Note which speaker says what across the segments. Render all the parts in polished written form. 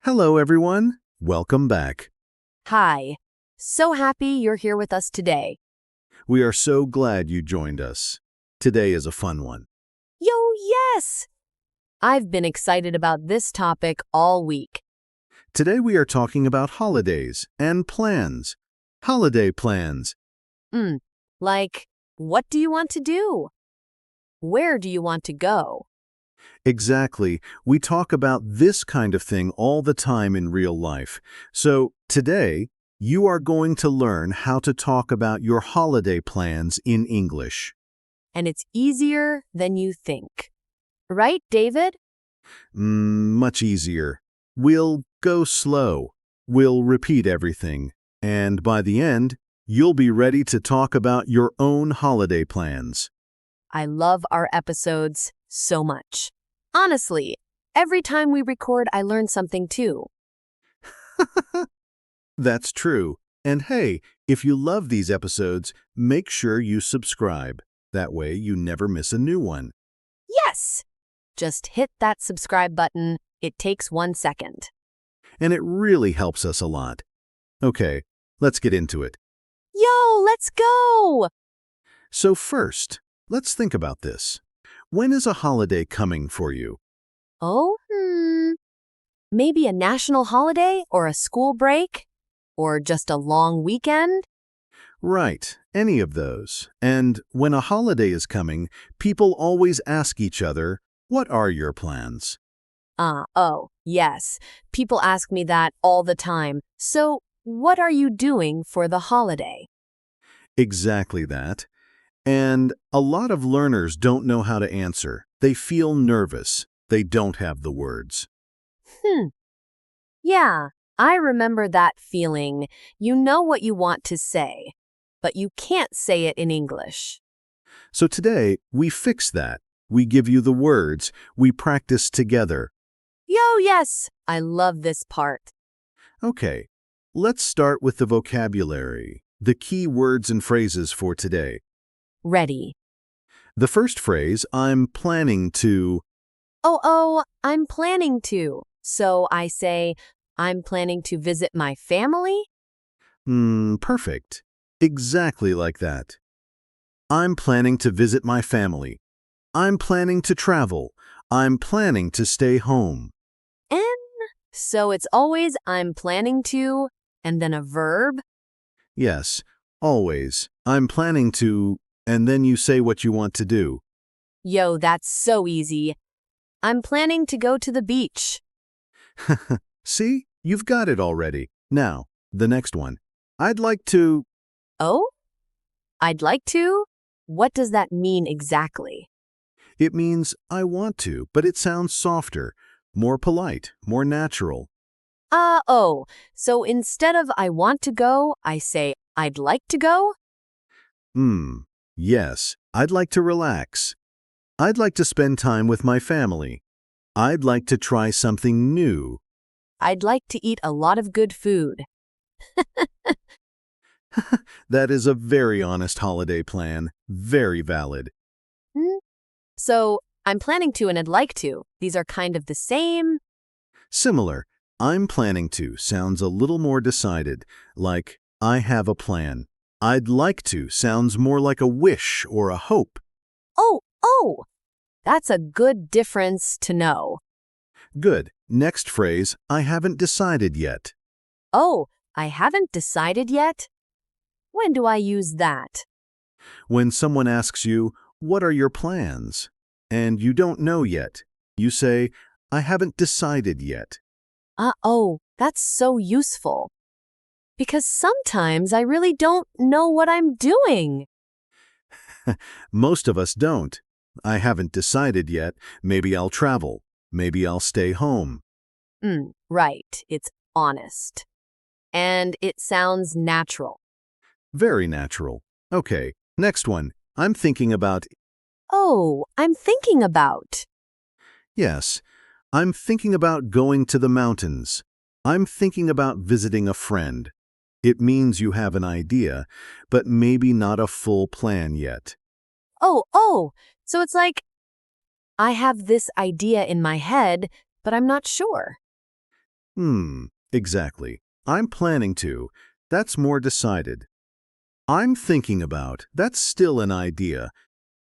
Speaker 1: Hello, everyone. Welcome back.
Speaker 2: Hi. So happy you're here with us today.
Speaker 1: We are so glad you joined us. Today is a fun one.
Speaker 2: Yo, yes! I've been excited about this topic all week.
Speaker 1: Today we are talking about holidays and plans. Holiday plans.
Speaker 2: Like, what do you want to do? Where do you want to go?
Speaker 1: Exactly. We talk about this kind of thing all the time in real life. So today, you are going to learn how to talk about your holiday plans in English.
Speaker 2: And it's easier than you think. Right, David?
Speaker 1: Much easier. We'll go slow. We'll repeat everything. And by the end, you'll be ready to talk about your own holiday plans.
Speaker 2: I love our episodes so much. Honestly, every time we record, I learn something too.
Speaker 1: That's true. And hey, if you love these episodes, make sure you subscribe. That way you never miss a new one.
Speaker 2: Yes! Just hit that subscribe button. It takes 1 second.
Speaker 1: And it really helps us a lot. Okay, let's get into it.
Speaker 2: Yo, let's go!
Speaker 1: So first, let's think about this. When is a holiday coming for you?
Speaker 2: Oh, maybe a national holiday or a school break? Or just a long weekend?
Speaker 1: Right, any of those. And when a holiday is coming, people always ask each other, what are your plans?
Speaker 2: Yes. People ask me that all the time. So, what are you doing for the holiday?
Speaker 1: Exactly that. And a lot of learners don't know how to answer. They feel nervous. They don't have the words.
Speaker 2: Yeah, I remember that feeling. You know what you want to say, but you can't say it in English.
Speaker 1: So today, we fix that. We give you the words. We practice together.
Speaker 2: Yo, yes! I love this part.
Speaker 1: Okay, let's start with the vocabulary, the key words and phrases for today.
Speaker 2: Ready.
Speaker 1: The first phrase, I'm planning to.
Speaker 2: I'm planning to. So I say, I'm planning to visit my family?
Speaker 1: Perfect. Exactly like that. I'm planning to visit my family. I'm planning to travel. I'm planning to stay home.
Speaker 2: And so it's always I'm planning to, and then a verb?
Speaker 1: Yes, always. I'm planning to, and then you say what you want to do.
Speaker 2: Yo, that's so easy. I'm planning to go to the beach.
Speaker 1: See? You've got it already. Now, the next one. I'd like to.
Speaker 2: Oh? I'd like to? What does that mean exactly?
Speaker 1: It means I want to, but it sounds softer, more polite, more natural.
Speaker 2: So instead of I want to go, I say I'd like to go?
Speaker 1: Yes, I'd like to relax. I'd like to spend time with my family. I'd like to try something new.
Speaker 2: I'd like to eat a lot of good food.
Speaker 1: That is a very honest holiday plan. Very valid.
Speaker 2: Hmm? So I'm planning to and I'd like to. These are kind of the same.
Speaker 1: Similar. I'm planning to sounds a little more decided, like I have a plan. I'd like to sounds more like a wish or a hope.
Speaker 2: Oh, that's a good difference to know.
Speaker 1: Good. Next phrase, I haven't decided yet.
Speaker 2: Oh, I haven't decided yet? When do I use that?
Speaker 1: When someone asks you, what are your plans? And you don't know yet, you say, I haven't decided yet.
Speaker 2: That's so useful. Because sometimes I really don't know what I'm doing.
Speaker 1: Most of us don't. I haven't decided yet. Maybe I'll travel. Maybe I'll stay home.
Speaker 2: Right. It's honest. And it sounds natural.
Speaker 1: Very natural. Okay, next one. I'm thinking about.
Speaker 2: Oh, I'm thinking about.
Speaker 1: Yes, I'm thinking about going to the mountains. I'm thinking about visiting a friend. It means you have an idea, but maybe not a full plan yet.
Speaker 2: So it's like, I have this idea in my head, but I'm not sure.
Speaker 1: Exactly. I'm planning to. That's more decided. I'm thinking about. That's still an idea.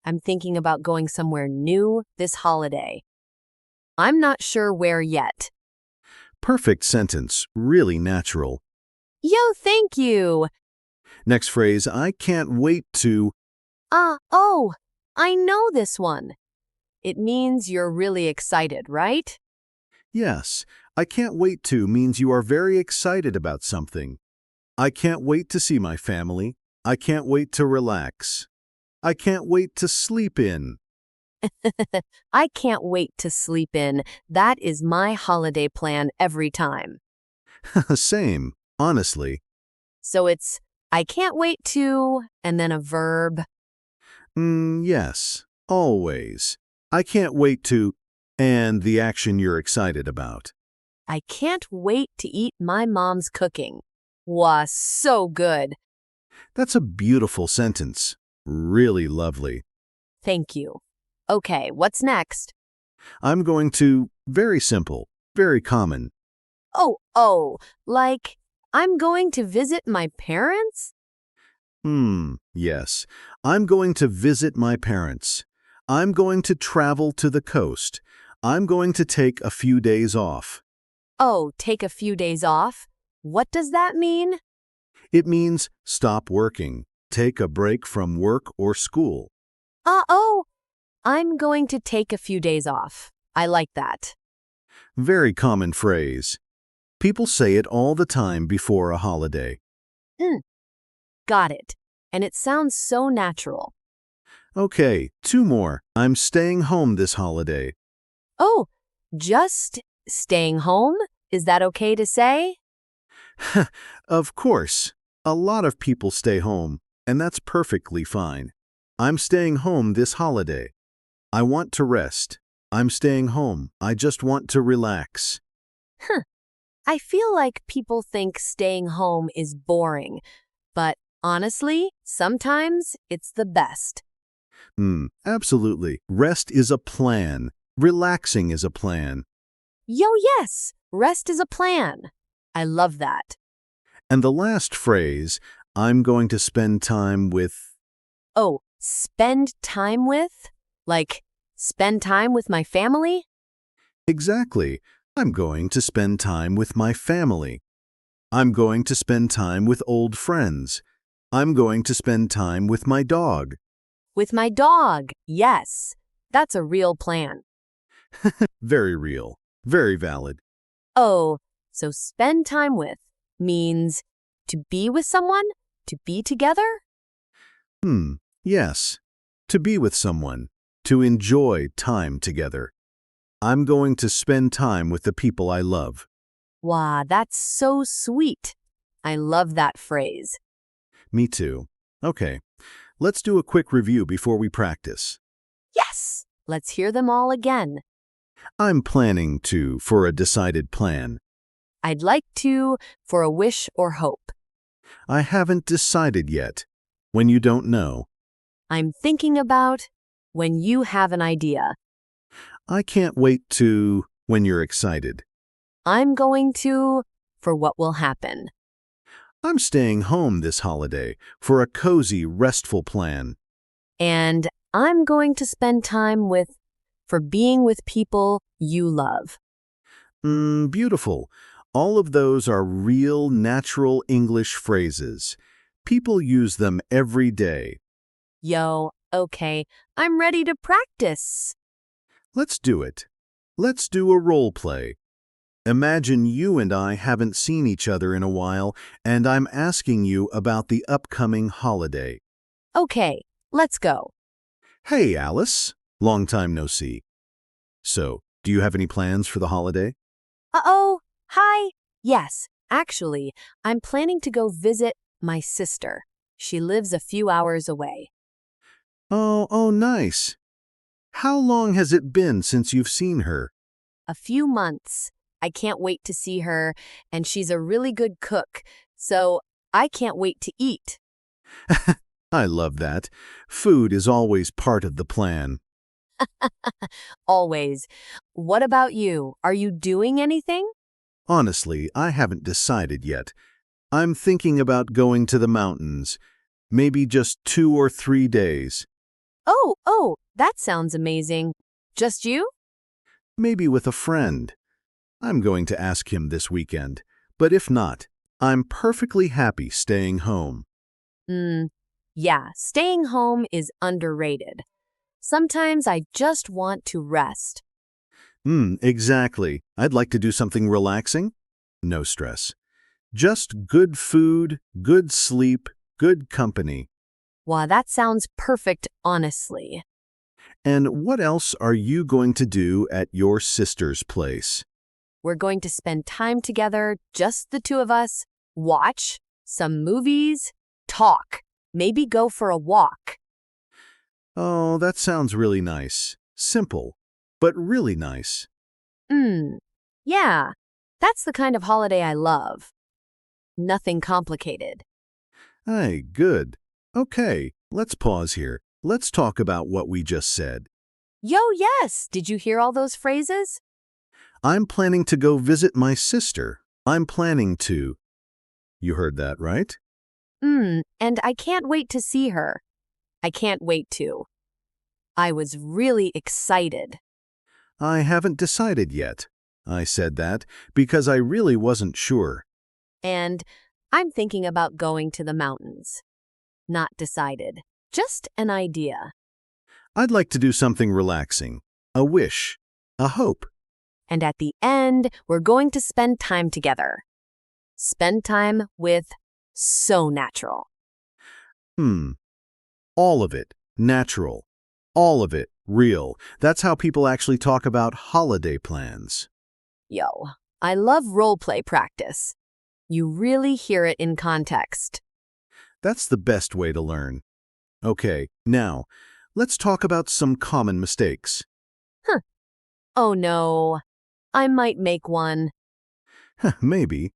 Speaker 2: I'm thinking about going somewhere new this holiday. I'm not sure where yet.
Speaker 1: Perfect sentence. Really natural.
Speaker 2: Yo, thank you.
Speaker 1: Next phrase, I can't wait to.
Speaker 2: Oh, I know this one. It means you're really excited, right?
Speaker 1: Yes, I can't wait to means you are very excited about something. I can't wait to see my family. I can't wait to relax. I can't wait to sleep in.
Speaker 2: I can't wait to sleep in. That is my holiday plan every time.
Speaker 1: Same, honestly.
Speaker 2: So it's, I can't wait to, and then a verb.
Speaker 1: Yes, always. I can't wait to, and the action you're excited about.
Speaker 2: I can't wait to eat my mom's cooking. Was so good.
Speaker 1: That's a beautiful sentence. Really lovely.
Speaker 2: Thank you. Okay, what's next?
Speaker 1: I'm going to, very simple, very common.
Speaker 2: Like, I'm going to visit my parents?
Speaker 1: Yes. I'm going to visit my parents. I'm going to travel to the coast. I'm going to take a few days off.
Speaker 2: Oh, take a few days off? What does that mean?
Speaker 1: It means stop working, take a break from work or school.
Speaker 2: I'm going to take a few days off. I like that.
Speaker 1: Very common phrase. People say it all the time before a holiday.
Speaker 2: Got it. And it sounds so natural.
Speaker 1: Okay, two more. I'm staying home this holiday.
Speaker 2: Oh, just staying home? Is that okay to say?
Speaker 1: Of course. A lot of people stay home, and that's perfectly fine. I'm staying home this holiday. I want to rest. I'm staying home. I just want to relax.
Speaker 2: I feel like people think staying home is boring, but honestly, sometimes it's the best.
Speaker 1: Absolutely. Rest is a plan. Relaxing is a plan.
Speaker 2: Yes, rest is a plan. I love that.
Speaker 1: And the last phrase, I'm going to spend time with.
Speaker 2: Oh, spend time with? Like, spend time with my family?
Speaker 1: Exactly. I'm going to spend time with my family. I'm going to spend time with old friends. I'm going to spend time with my dog.
Speaker 2: With my dog, yes. That's a real plan.
Speaker 1: Very real. Very valid.
Speaker 2: Oh, so spend time with means to be with someone? To be together?
Speaker 1: Yes. To be with someone. To enjoy time together. I'm going to spend time with the people I love.
Speaker 2: Wow, that's so sweet. I love that phrase.
Speaker 1: Me too. Okay, let's do a quick review before we practice.
Speaker 2: Yes! Let's hear them all again.
Speaker 1: I'm planning to for a decided plan.
Speaker 2: I'd like to for a wish or hope.
Speaker 1: I haven't decided yet. When you don't know.
Speaker 2: I'm thinking about when you have an idea.
Speaker 1: I can't wait to when you're excited.
Speaker 2: I'm going to for what will happen.
Speaker 1: I'm staying home this holiday for a cozy, restful plan.
Speaker 2: And I'm going to spend time with for being with people you love.
Speaker 1: Beautiful. All of those are real, natural English phrases. People use them every day.
Speaker 2: Yo, okay, I'm ready to practice.
Speaker 1: Let's do it. Let's do a role play. Imagine you and I haven't seen each other in a while, and I'm asking you about the upcoming holiday.
Speaker 2: Okay, let's go.
Speaker 1: Hey, Alice. Long time no see. So, do you have any plans for the holiday?
Speaker 2: Hi. Yes, actually, I'm planning to go visit my sister. She lives a few hours away.
Speaker 1: Oh, nice. How long has it been since you've seen her?
Speaker 2: A few months. I can't wait to see her, and she's a really good cook, so I can't wait to eat.
Speaker 1: I love that. Food is always part of the plan.
Speaker 2: Always. What about you? Are you doing anything?
Speaker 1: Honestly, I haven't decided yet. I'm thinking about going to the mountains. Maybe just 2 or 3 days.
Speaker 2: Oh, that sounds amazing. Just you?
Speaker 1: Maybe with a friend. I'm going to ask him this weekend. But if not, I'm perfectly happy staying home.
Speaker 2: Yeah, staying home is underrated. Sometimes I just want to rest.
Speaker 1: Exactly. I'd like to do something relaxing. No stress. Just good food, good sleep, good company.
Speaker 2: Wow, that sounds perfect, honestly.
Speaker 1: And what else are you going to do at your sister's place?
Speaker 2: We're going to spend time together, just the two of us, watch some movies, talk, maybe go for a walk.
Speaker 1: Oh, that sounds really nice. Simple, but really nice.
Speaker 2: Yeah, that's the kind of holiday I love. Nothing complicated.
Speaker 1: Hey, good. Okay, let's pause here. Let's talk about what we just said.
Speaker 2: Yo, yes! Did you hear all those phrases?
Speaker 1: I'm planning to go visit my sister. I'm planning to. You heard that, right?
Speaker 2: And I can't wait to see her. I can't wait to. I was really excited.
Speaker 1: I haven't decided yet. I said that because I really wasn't sure.
Speaker 2: And I'm thinking about going to the mountains. Not decided. Just an idea.
Speaker 1: I'd like to do something relaxing. A wish. A hope.
Speaker 2: And at the end, we're going to spend time together. Spend time with So Natural.
Speaker 1: All of it. Natural. All of it. Real. That's how people actually talk about holiday plans.
Speaker 2: Yo, I love role play practice. You really hear it in context.
Speaker 1: That's the best way to learn. Okay, now, let's talk about some common mistakes.
Speaker 2: Oh no, I might make one.
Speaker 1: Maybe.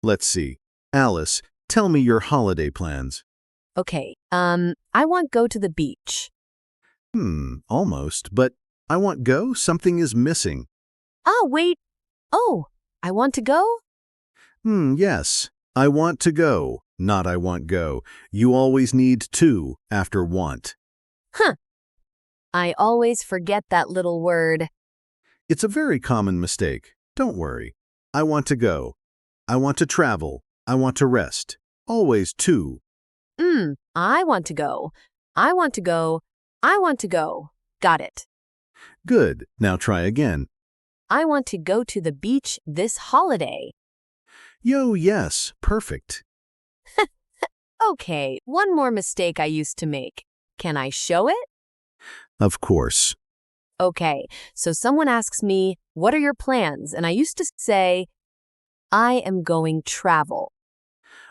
Speaker 1: Let's see. Alice, tell me your holiday plans.
Speaker 2: Okay, I want go to the beach.
Speaker 1: Almost, but I want go, something is missing.
Speaker 2: Ah, wait. Oh, I want to go?
Speaker 1: Yes. I want to go, not I want go. You always need to after want.
Speaker 2: I always forget that little word.
Speaker 1: It's a very common mistake. Don't worry. I want to go. I want to travel. I want to rest. Always to.
Speaker 2: I want to go. I want to go. I want to go. Got it.
Speaker 1: Good. Now try again.
Speaker 2: I want to go to the beach this holiday.
Speaker 1: Yo, yes. Perfect.
Speaker 2: Okay, one more mistake I used to make. Can I show it?
Speaker 1: Of course.
Speaker 2: Okay, so someone asks me, what are your plans? And I used to say, I am going travel.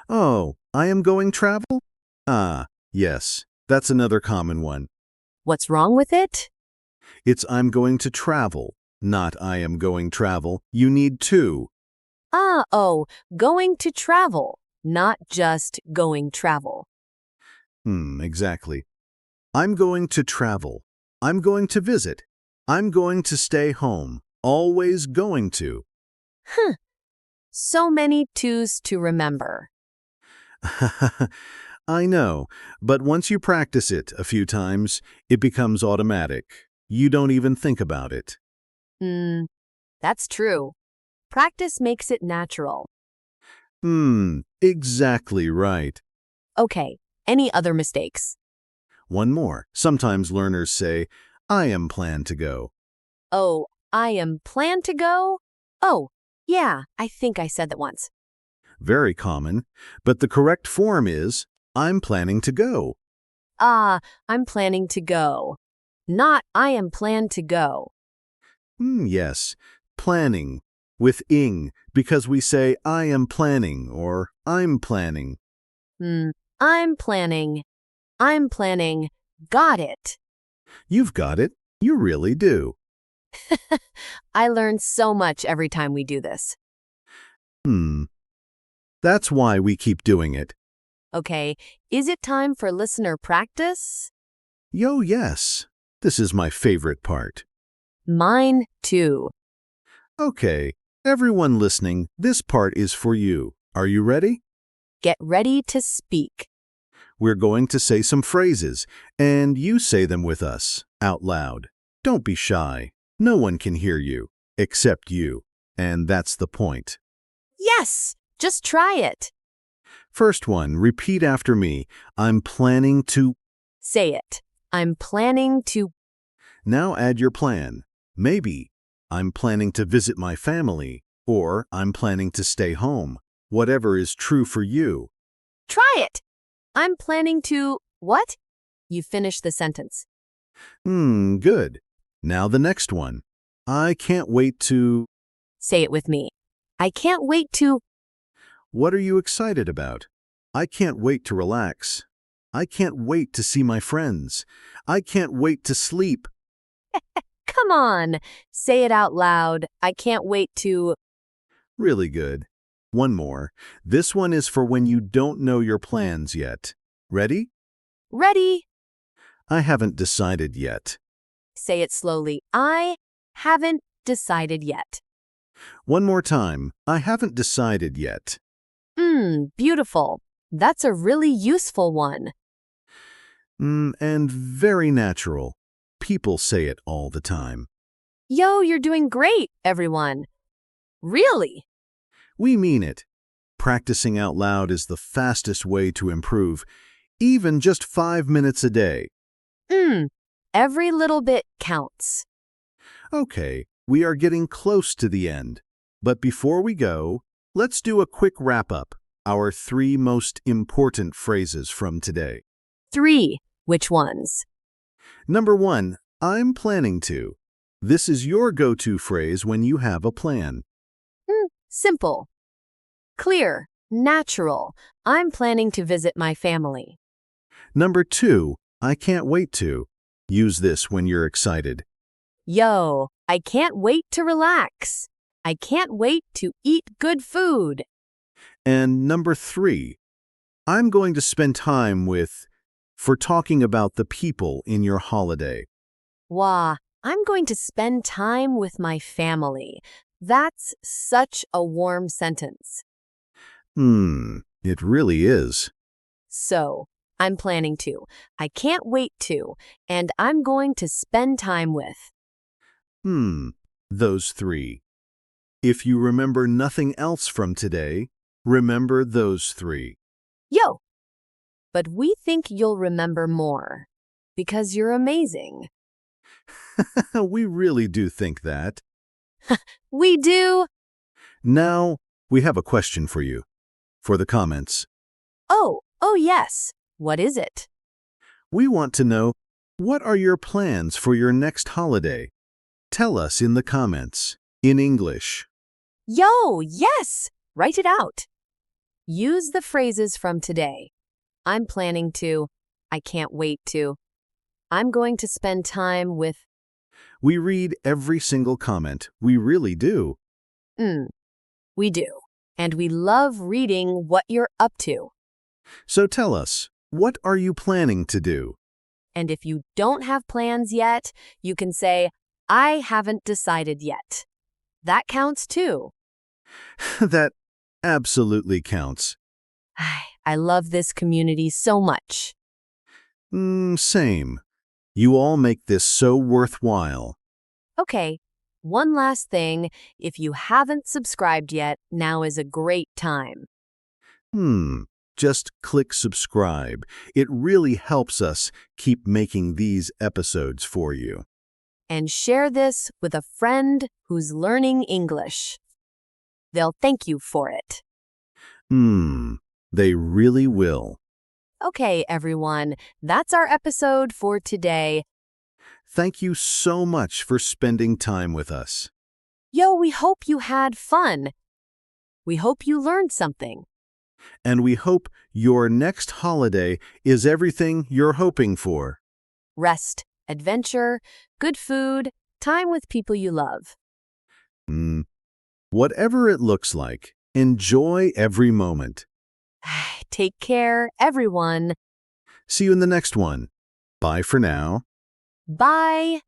Speaker 1: Oh, I am going travel? Ah, yes. That's another common one.
Speaker 2: What's wrong with it?
Speaker 1: It's I'm going to travel, not I am going travel. You need to.
Speaker 2: Going to travel, not just going travel.
Speaker 1: Exactly. I'm going to travel. I'm going to visit. I'm going to stay home. Always going to.
Speaker 2: So many twos to remember.
Speaker 1: I know, but once you practice it a few times, it becomes automatic. You don't even think about it.
Speaker 2: That's true. Practice makes it natural.
Speaker 1: Exactly right.
Speaker 2: Okay, any other mistakes?
Speaker 1: One more. Sometimes learners say, I am plan to go.
Speaker 2: Oh, I am plan to go? Oh, yeah, I think I said that once.
Speaker 1: Very common, but the correct form is, I'm planning to go.
Speaker 2: I'm planning to go. Not I am planned to go.
Speaker 1: Yes, planning, with ing, because we say I am planning or I'm planning.
Speaker 2: I'm planning. I'm planning. Got it.
Speaker 1: You've got it. You really do.
Speaker 2: I learn so much every time we do this.
Speaker 1: That's why we keep doing it.
Speaker 2: Okay, is it time for listener practice?
Speaker 1: Yo, yes. This is my favorite part.
Speaker 2: Mine too.
Speaker 1: Okay, Everyone listening, this part is for you. Are you ready?
Speaker 2: Get ready to speak.
Speaker 1: We're going to say some phrases, and you say them with us, out loud. Don't be shy. No one can hear you, except you. And that's the point.
Speaker 2: Yes, just try it.
Speaker 1: First one, repeat after me. I'm planning to...
Speaker 2: Say it. I'm planning to...
Speaker 1: Now add your plan. Maybe, I'm planning to visit my family, or I'm planning to stay home. Whatever is true for you.
Speaker 2: Try it. I'm planning to... What? You finish the sentence.
Speaker 1: Good. Now the next one. I can't wait to...
Speaker 2: Say it with me. I can't wait to...
Speaker 1: What are you excited about? I can't wait to relax. I can't wait to see my friends. I can't wait to sleep.
Speaker 2: Come on. Say it out loud. I can't wait to...
Speaker 1: Really good. One more. This one is for when you don't know your plans yet. Ready?
Speaker 2: Ready?
Speaker 1: I haven't decided yet.
Speaker 2: Say it slowly. I haven't decided yet.
Speaker 1: One more time. I haven't decided yet.
Speaker 2: Beautiful. That's a really useful one.
Speaker 1: And very natural. People say it all the time.
Speaker 2: Yo, you're doing great, everyone. Really?
Speaker 1: We mean it. Practicing out loud is the fastest way to improve, even just 5 minutes a day.
Speaker 2: Every little bit counts.
Speaker 1: Okay, we are getting close to the end. But before we go, let's do a quick wrap-up. Our 3 most important phrases from today.
Speaker 2: 3. Which ones?
Speaker 1: Number 1, I'm planning to. This is your go-to phrase when you have a plan.
Speaker 2: Simple. Clear. Natural. I'm planning to visit my family.
Speaker 1: Number 2, I can't wait to. Use this when you're excited.
Speaker 2: Yo, I can't wait to relax. I can't wait to eat good food.
Speaker 1: And number 3, I'm going to spend time with, for talking about the people in your holiday.
Speaker 2: Wah, I'm going to spend time with my family. That's such a warm sentence.
Speaker 1: It really is.
Speaker 2: So, I'm planning to. I can't wait to. And I'm going to spend time with.
Speaker 1: Those 3. If you remember nothing else from today, remember those 3.
Speaker 2: Yo! But we think you'll remember more. Because you're amazing.
Speaker 1: We really do think that.
Speaker 2: We do.
Speaker 1: Now, we have a question for you. For the comments.
Speaker 2: Oh yes. What is it?
Speaker 1: We want to know, what are your plans for your next holiday? Tell us in the comments, in English.
Speaker 2: Yo, yes! Write it out. Use the phrases from today. I'm planning to. I can't wait to. I'm going to spend time with.
Speaker 1: We read every single comment. We really do.
Speaker 2: We do. And we love reading what you're up to.
Speaker 1: So tell us, what are you planning to do?
Speaker 2: And if you don't have plans yet, you can say, I haven't decided yet. That counts too.
Speaker 1: That absolutely counts.
Speaker 2: I love this community so much.
Speaker 1: Same. You all make this so worthwhile.
Speaker 2: Okay, one last thing. If you haven't subscribed yet, now is a great time.
Speaker 1: Just click subscribe. It really helps us keep making these episodes for you.
Speaker 2: And share this with a friend who's learning English. They'll thank you for it.
Speaker 1: They really will.
Speaker 2: Okay, everyone, that's our episode for today.
Speaker 1: Thank you so much for spending time with us.
Speaker 2: Yo, we hope you had fun. We hope you learned something.
Speaker 1: And we hope your next holiday is everything you're hoping for.
Speaker 2: Rest, adventure, good food, time with people you love.
Speaker 1: Whatever it looks like, enjoy every moment.
Speaker 2: Take care, everyone.
Speaker 1: See you in the next one. Bye for now.
Speaker 2: Bye.